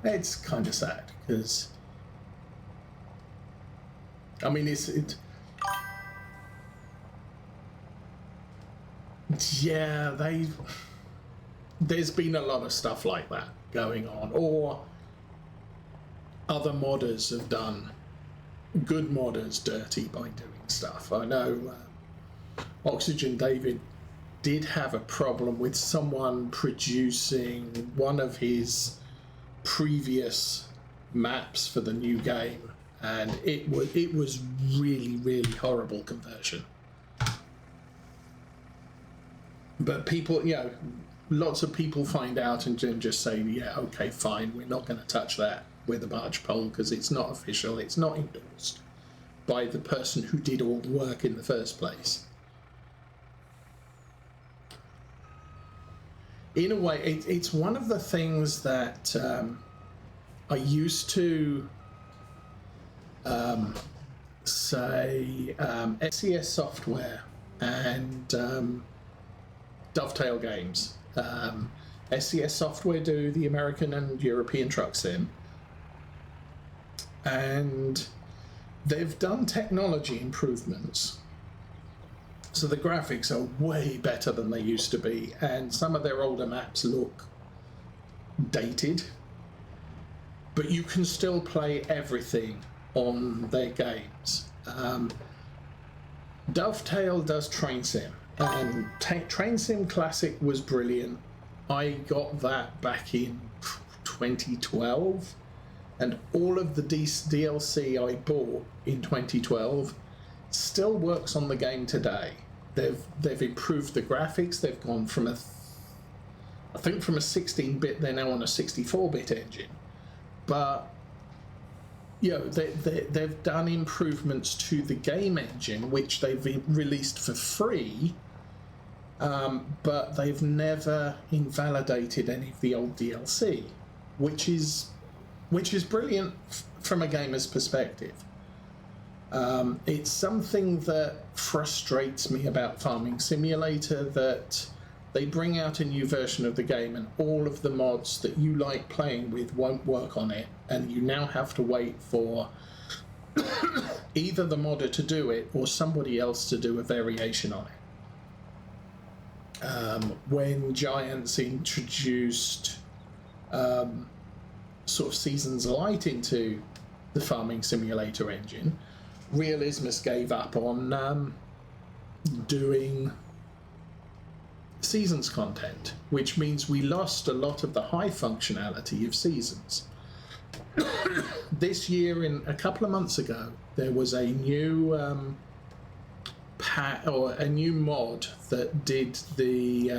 It's kind of sad because, I mean, yeah, there's been a lot of stuff like that going on, or other modders have done good modders dirty by doing stuff. I know Oxygen David did have a problem with someone producing one of his previous maps for the new game, and it was really, really horrible conversion. But people, you know, lots of people find out and just say, yeah, okay, fine, we're not going to touch that with a barge pole because it's not official, it's not endorsed by the person who did all the work in the first place. In a way, it's one of the things that I used to say SES Software and Dovetail Games. SES Software do the American and European Truck Sim, and they've done technology improvements, so the graphics are way better than they used to be, and some of their older maps look dated, but you can still play everything on their games. Dovetail does Train Sim, and Train Sim Classic was brilliant. I got that back in 2012, and all of the DLC I bought in 2012 still works on the game today. They've improved the graphics. They've gone from I think from a 16-bit, they're now on a 64-bit engine. But you know, they've done improvements to the game engine, which they've released for free, but they've never invalidated any of the old DLC, which is brilliant from a gamer's perspective. It's something that frustrates me about Farming Simulator, that they bring out a new version of the game and all of the mods that you like playing with won't work on it, and you now have to wait for either the modder to do it or somebody else to do a variation on it. When Giants introduced sort of Seasons Light into the Farming Simulator engine, Realismus gave up on doing Seasons content, which means we lost a lot of the high functionality of Seasons. This year, a couple of months ago, there was a new a new mod that did the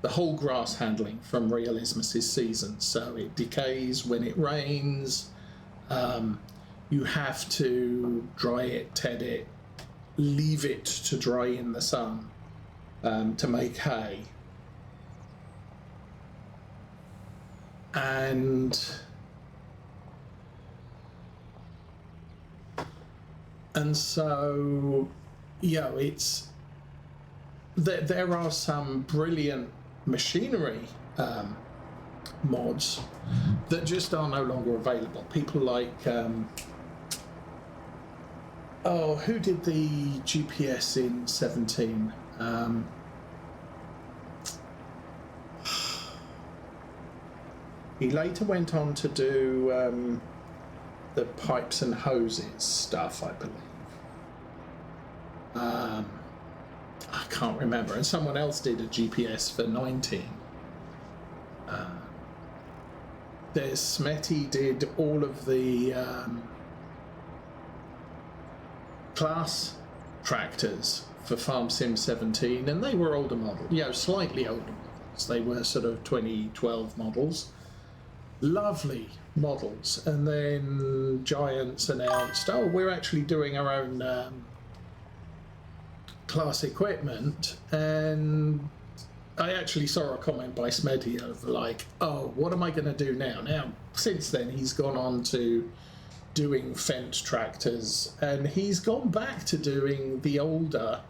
whole grass handling from Realismus's Seasons. So it decays when it rains. You have to dry it, ted it, leave it to dry in the sun to make hay. And so, yeah, it's there are some brilliant machinery mods that just are no longer available. People like who did the GPS in 17? He later went on to do the pipes and hoses stuff, I believe. I can't remember. And someone else did a GPS for 19. There's Smetty did all of the class tractors for Farm Sim 17, and they were older models, you know, slightly older models. They were sort of 2012 models. Lovely models. And then Giants announced, oh, we're actually doing our own class equipment, and I actually saw a comment by Smeddy of like, oh, what am I going to do now? Now, since then, he's gone on to doing Fendt tractors, and he's gone back to doing the older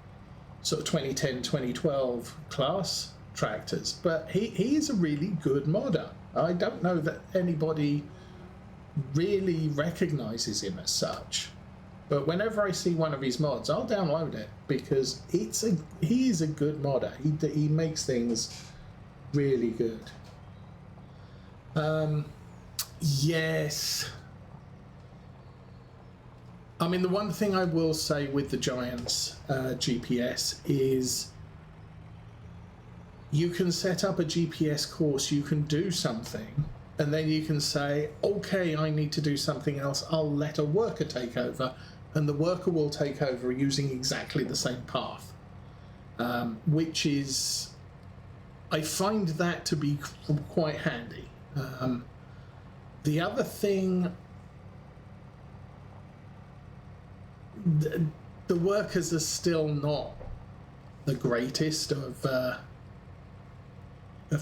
sort of 2010, 2012 class tractors. But he is a really good modder. I don't know that anybody really recognizes him as such. But whenever I see one of his mods, I'll download it because he is a good modder. He makes things really good. Yes. I mean, the one thing I will say with the Giants GPS is you can set up a GPS course, you can do something, and then you can say, okay, I need to do something else. I'll let a worker take over, and the worker will take over using exactly the same path, which is, I find that to be quite handy. The other thing, the workers are still not the greatest of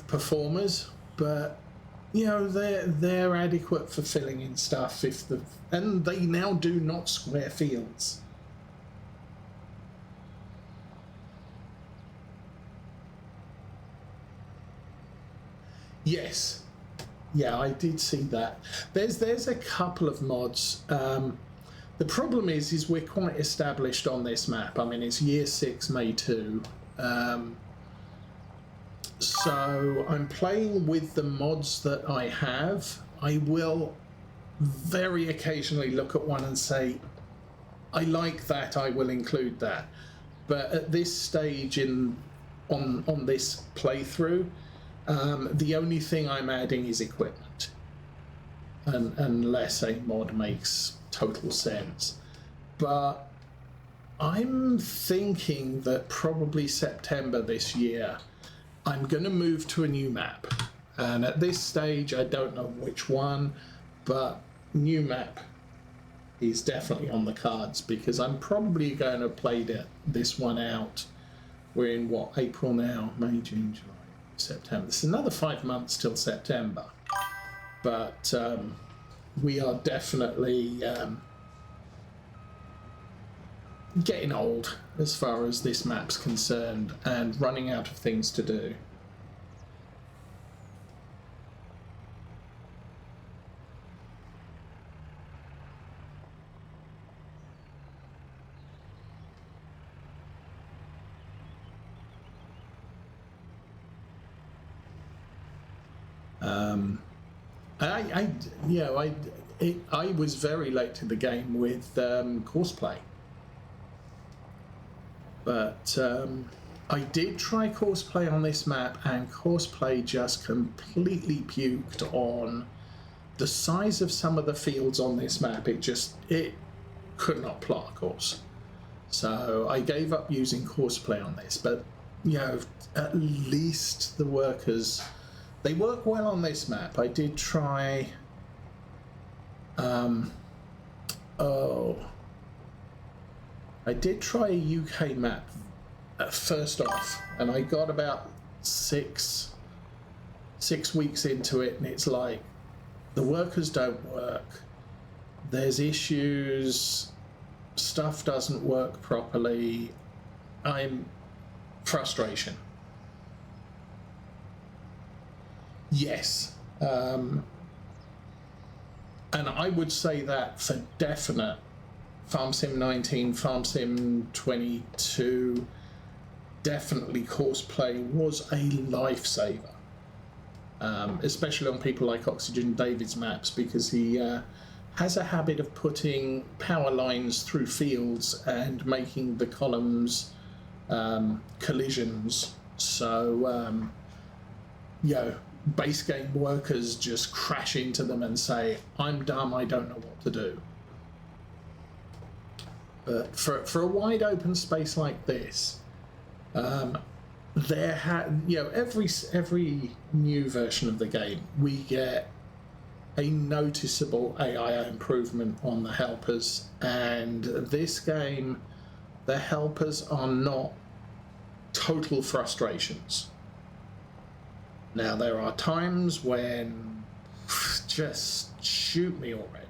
performers, but you know they're adequate for filling in stuff and they now do not square fields. Yes, yeah, I did see that. There's a couple of mods. The problem is we're quite established on this map. I mean, it's year 6, May 2. So I'm playing with the mods that I have. I will very occasionally look at one and say, I like that, I will include that. But at this stage on this playthrough, the only thing I'm adding is equipment, unless a mod makes total sense. But I'm thinking that probably September this year I'm going to move to a new map, and at this stage I don't know which one, but new map is definitely on the cards because I'm probably going to play this one out. We're in what, April now? May, June, July, September. It's another 5 months till September, but we are definitely getting old as far as this map's concerned and running out of things to do. I was very late to the game with Courseplay. But I did try Courseplay on this map, and Courseplay just completely puked on the size of some of the fields on this map. It could not plot a course. So I gave up using Courseplay on this, but you know, at least the workers, they work well on this map. I did try I did try a UK map first off, and I got about six weeks into it, and it's like the workers don't work, there's issues, stuff doesn't work properly. Frustration. Yes. And I would say that for definite, Farm Sim 19, Farm Sim 22, definitely Courseplay was a lifesaver, especially on people like Oxygen David's maps, because he has a habit of putting power lines through fields and making the columns collisions. So, base game workers just crash into them and say, I'm dumb, I don't know what to do. But for a wide open space like this, every new version of the game, we get a noticeable AI improvement on the helpers, and this game, the helpers are not total frustrations. Now, there are times when just shoot me already,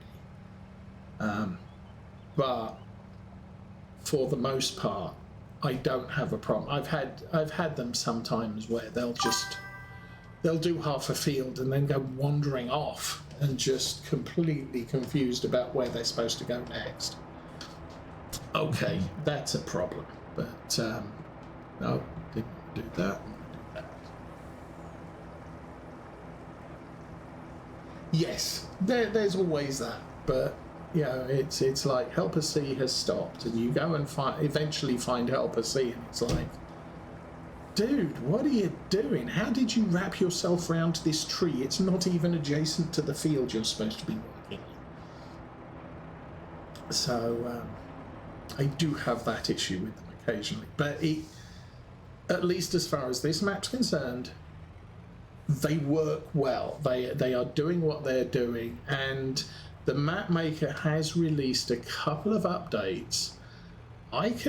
but for the most part, I don't have a problem. I've had them sometimes where they'll they'll do half a field and then go wandering off and just completely confused about where they're supposed to go next. Okay, that's a problem, but no, didn't do that. Yes, there's always that, but you know, it's like Helper C has stopped, and you go and eventually find Helper C, and it's like, dude, what are you doing? How did you wrap yourself around this tree? It's not even adjacent to the field you're supposed to be working in. So I do have that issue with them occasionally, but at least as far as this map's concerned, they work well. They are doing what they're doing, and the map maker has released a couple of updates. I've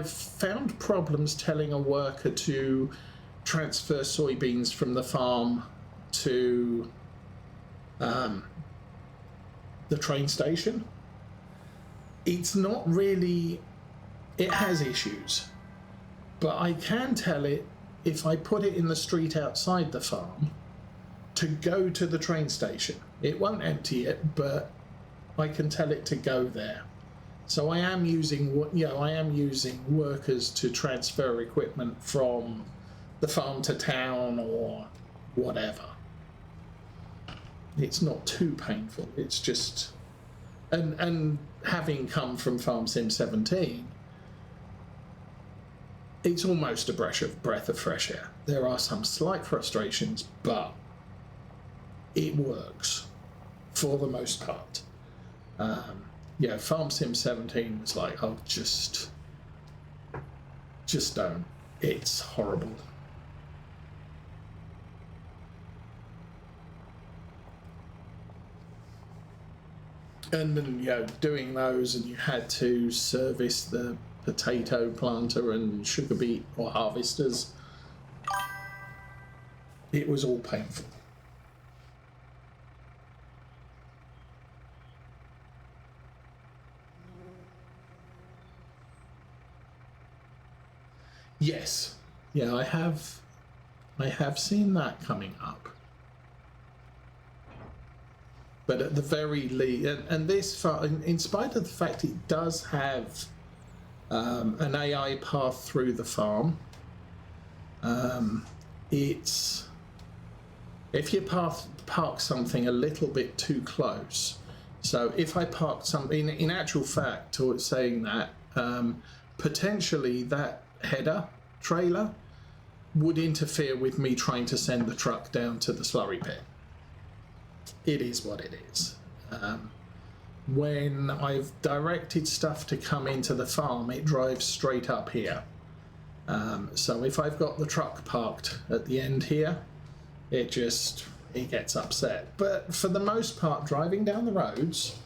found problems telling a worker to transfer soybeans from the farm to the train station. It's not really, it has issues, but I can tell it, if I put it in the street outside the farm, to go to the train station. It won't empty it, but I can tell it to go there. So I am using workers to transfer equipment from the farm to town or whatever. It's not too painful. It's just, and having come from Farm Sim 17, it's almost a breath of fresh air. There are some slight frustrations, but it works for the most part. Yeah, Farm Sim 17 was like, oh, just don't. It's horrible. And then, you know, doing those, and you had to service the potato planter and sugar beet or harvesters. It was all painful. Yes, yeah, I have seen that coming up. But at the very least, and this, in spite of the fact it does have an AI path through the farm, it's, if you park something a little bit too close. So if I parked something, in actual fact, or saying that, potentially that header trailer would interfere with me trying to send the truck down to the slurry pit. It is what it is. When I've directed stuff to come into the farm, it drives straight up here. So if I've got the truck parked at the end here, it gets upset. But for the most part, driving down the roads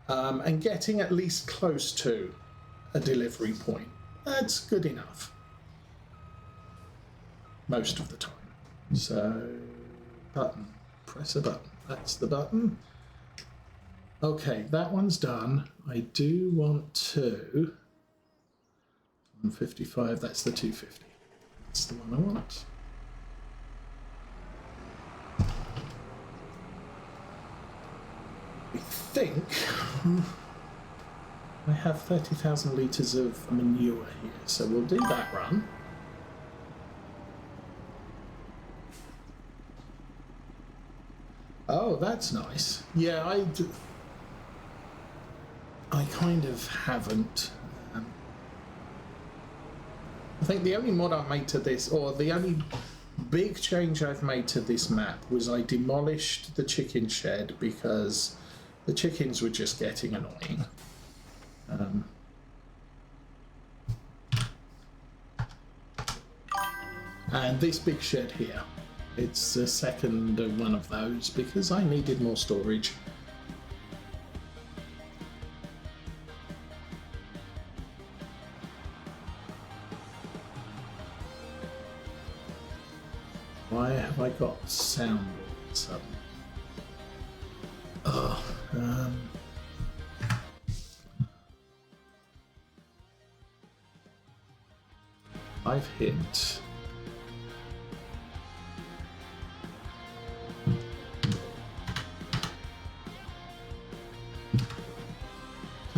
and getting at least close to a delivery point, that's good enough most of the time. So, button, press a button. That's the button. Okay, that one's done. I do want to 155. That's the 250. That's the one I want. I think I have 30,000 litres of manure here, so we'll do that run. Oh, that's nice. Yeah, I kind of haven't. I think the only mod I've made to this, or the only big change I've made to this map, was I demolished the chicken shed because the chickens were just getting annoying. And this big shed here, it's the second one of those because I needed more storage. Why have I got sound all of a sudden? Oh, I've hit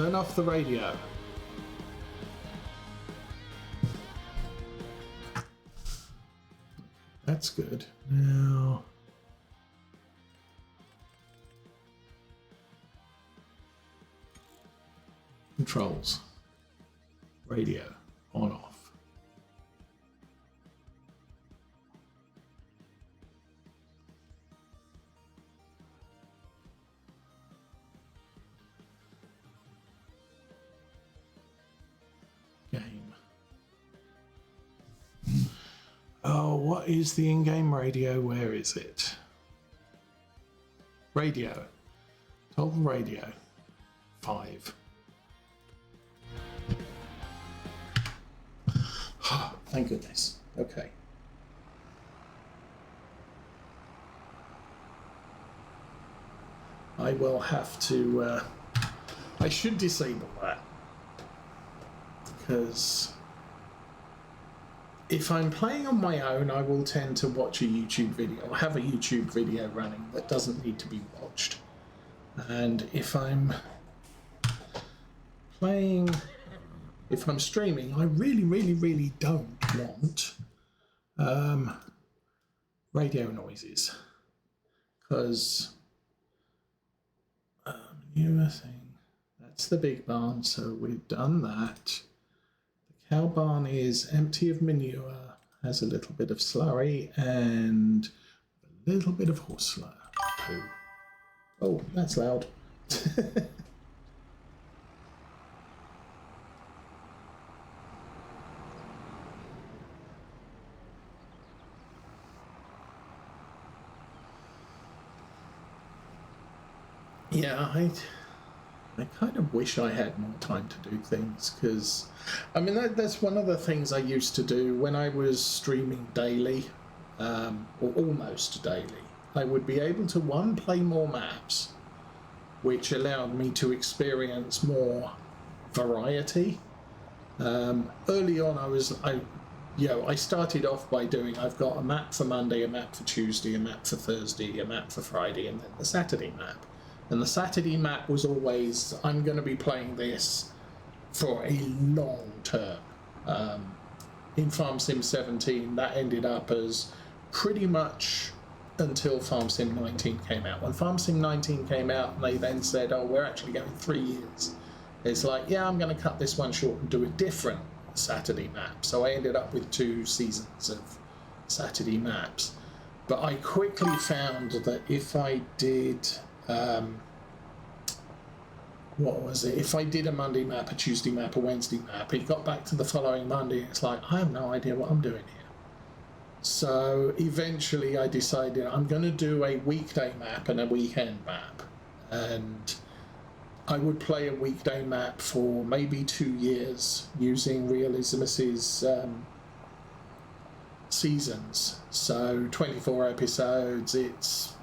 Turn off the radio. That's good. Now, controls, radio, on, off. Game. Oh, what is the in-game radio? Where is it? Radio. Toggle radio. 5. Thank goodness. Okay. I will have to, I should disable that. Because if I'm playing on my own, I will tend to watch a YouTube video, or have a YouTube video running that doesn't need to be watched. And if I'm playing, if I'm streaming, I really don't want radio noises, because newer thing, that's the big barn, so we've done that. The cow barn is empty of manure, has a little bit of slurry and a little bit of horse poo. Oh, that's loud. Yeah, I kind of wish I had more time to do things, because, I mean, that's one of the things I used to do when I was streaming daily, or almost daily. I would be able to, one, play more maps, which allowed me to experience more variety. Early on, I started off by doing, I've got a map for Monday, a map for Tuesday, a map for Thursday, a map for Friday, and then the Saturday map. And the Saturday map was always, I'm going to be playing this for a long term. In Farm Sim 17, that ended up as pretty much until Farm Sim 19 came out. When Farm Sim 19 came out, they then said, oh, we're actually going 3 years. It's like, yeah, I'm going to cut this one short and do a different Saturday map. So I ended up with 2 seasons of Saturday maps. But I quickly found that if I did... what was it? If I did a Monday map, a Tuesday map, a Wednesday map, it got back to the following Monday, and it's like, I have no idea what I'm doing here. So eventually I decided I'm going to do a weekday map and a weekend map. And I would play a weekday map for maybe 2 years using Realismus's seasons. So 24 episodes, it's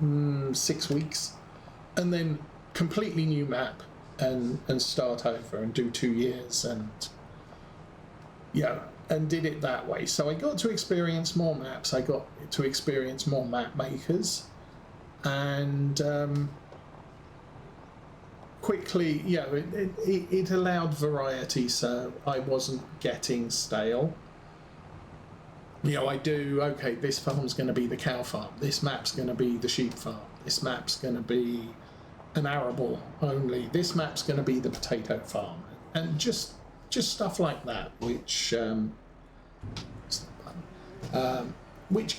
6 weeks. And then completely new map and start over and do 2 years, and yeah, and did it that way. So I got to experience more maps, I got to experience more map makers, and quickly, yeah, it allowed variety, so I wasn't getting stale. You know, I do, okay, this farm's going to be the cow farm, this map's going to be the sheep farm, this map's going to be an arable only, this map's going to be the potato farm, and just stuff like that, which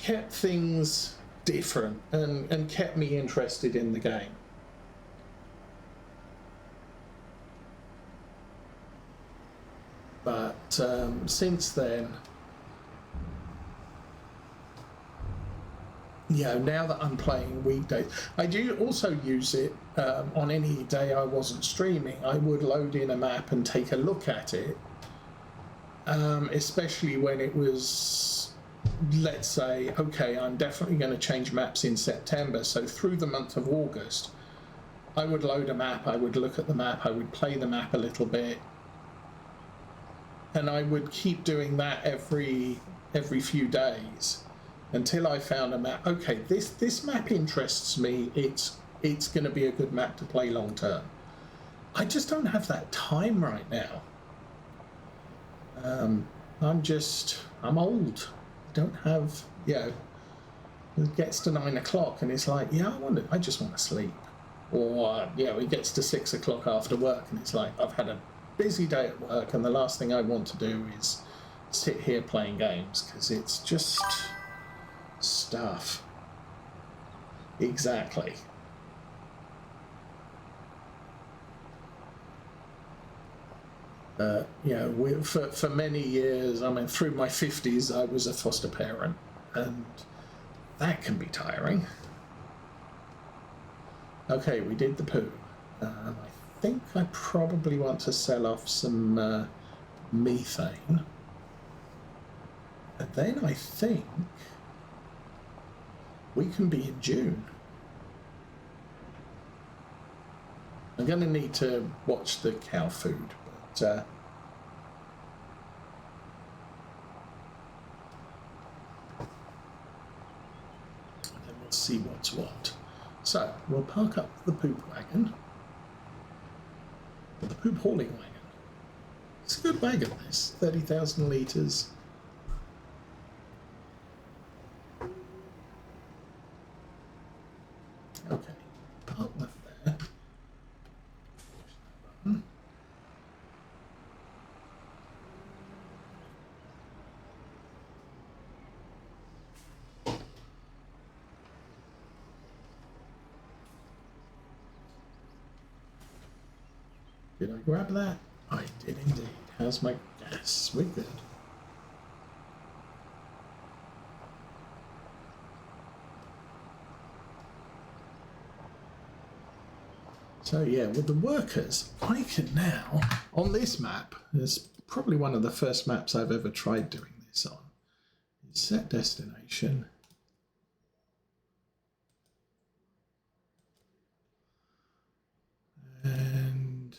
kept things different and kept me interested in the game. But since then, you know, now that I'm playing weekdays, I do also use it on any day I wasn't streaming. I would load in a map and take a look at it, especially when it was, let's say, okay, I'm definitely going to change maps in September, so through the month of August, I would load a map, I would look at the map, I would play the map a little bit, and I would keep doing that every few days, until I found a map. Okay, this map interests me. It's going to be a good map to play long term. I just don't have that time right now. I'm old. I don't have, it gets to 9 o'clock and it's like, I just want to sleep. Or, it gets to 6 o'clock after work and it's like, I've had a busy day at work and the last thing I want to do is sit here playing games because it's just stuff. Exactly. For many years, through my 50s, I was a foster parent, and that can be tiring. Okay, we did the poo. I think I probably want to sell off some methane. And then I think we can be in June. I'm going to need to watch the cow food, but then we'll see what's what. So we'll park up the poop wagon, the poop hauling wagon. It's a good wagon, this 30,000 litres. Okay, park that there. Did I grab that? I did indeed. How's my gas? We're good. So yeah, with the workers, I can now, on this map, it's probably one of the first maps I've ever tried doing this on, set destination. And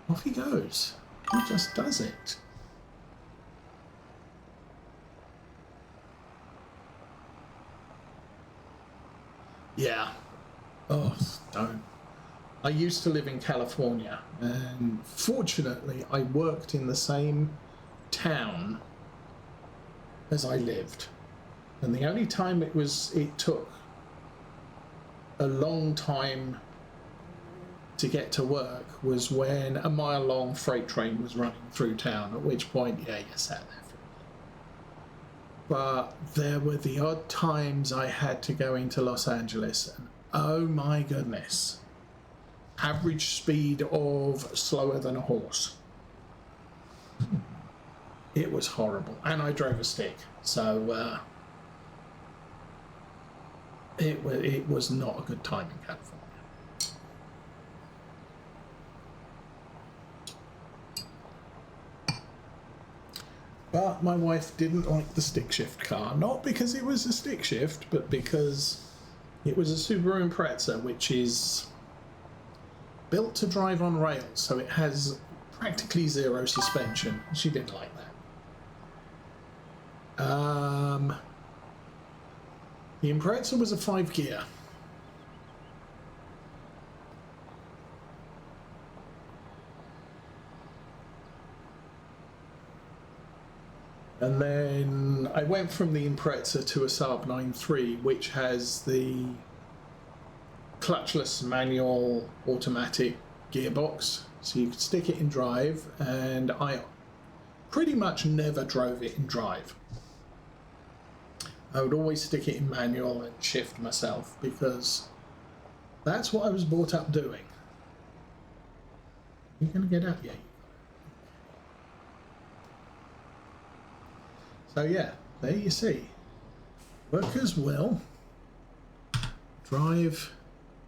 off he goes. He just does it. Yeah. Oh, don't. I used to live in California, and fortunately I worked in the same town as I lived. And the only time it took a long time to get to work was when a mile-long freight train was running through town, at which point, you sat there for a while. But there were the odd times I had to go into Los Angeles, and oh my goodness, average speed of slower than a horse. It was horrible, and I drove a stick, so it was not a good time in California. But my wife didn't like the stick shift car, not because it was a stick shift, but because it was a Subaru Impreza, which is built to drive on rails, so it has practically zero suspension. She didn't like that. The Impreza was a 5-gear. And then I went from the Impreza to a Saab 9.3, which has the clutchless manual automatic gearbox, so you could stick it in drive, and I pretty much never drove it in drive. I would always stick it in manual and shift myself because that's what I was brought up doing. You're going to get out? Yeah. So yeah, there you see. Workers will drive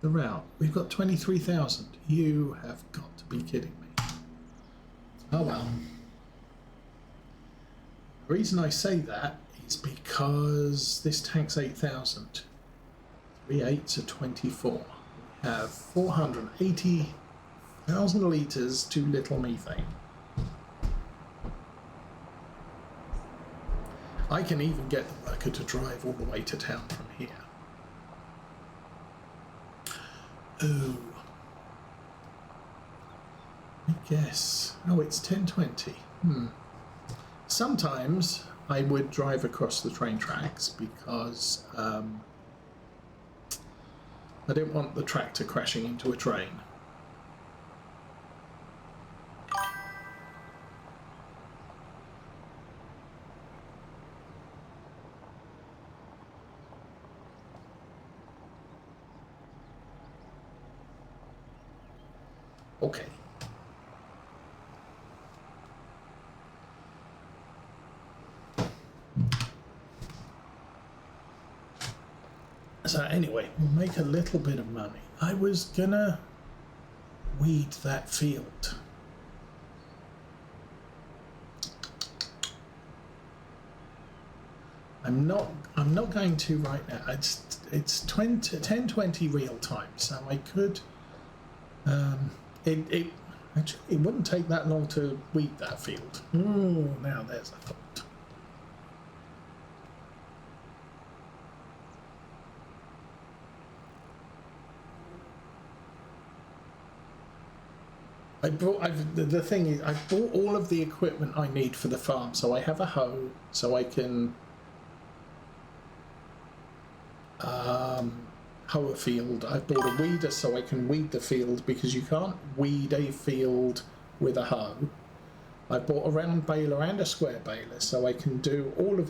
the route. We've got 23,000. You have got to be kidding me. Oh well. The reason I say that is because this tank's 8,000. 3 8s are 24. We have 480,000 litres too little methane. I can even get the worker to drive all the way to town from here. Ooh. guess. Oh, it's 10:20. Sometimes I would drive across the train tracks because I didn't want the tractor crashing into a train. Okay. So anyway, we'll make a little bit of money. I was gonna weed that field. I'm not going to right now. It's 10:20 real time, so I could it actually it wouldn't take that long to weed that field. Oh, now there's a thought. The thing is, I bought all of the equipment I need for the farm. So I have a hoe, so I can hoe a field. I've bought a weeder, so I can weed the field, because you can't weed a field with a hoe. I bought a round baler and a square baler, so I can do all of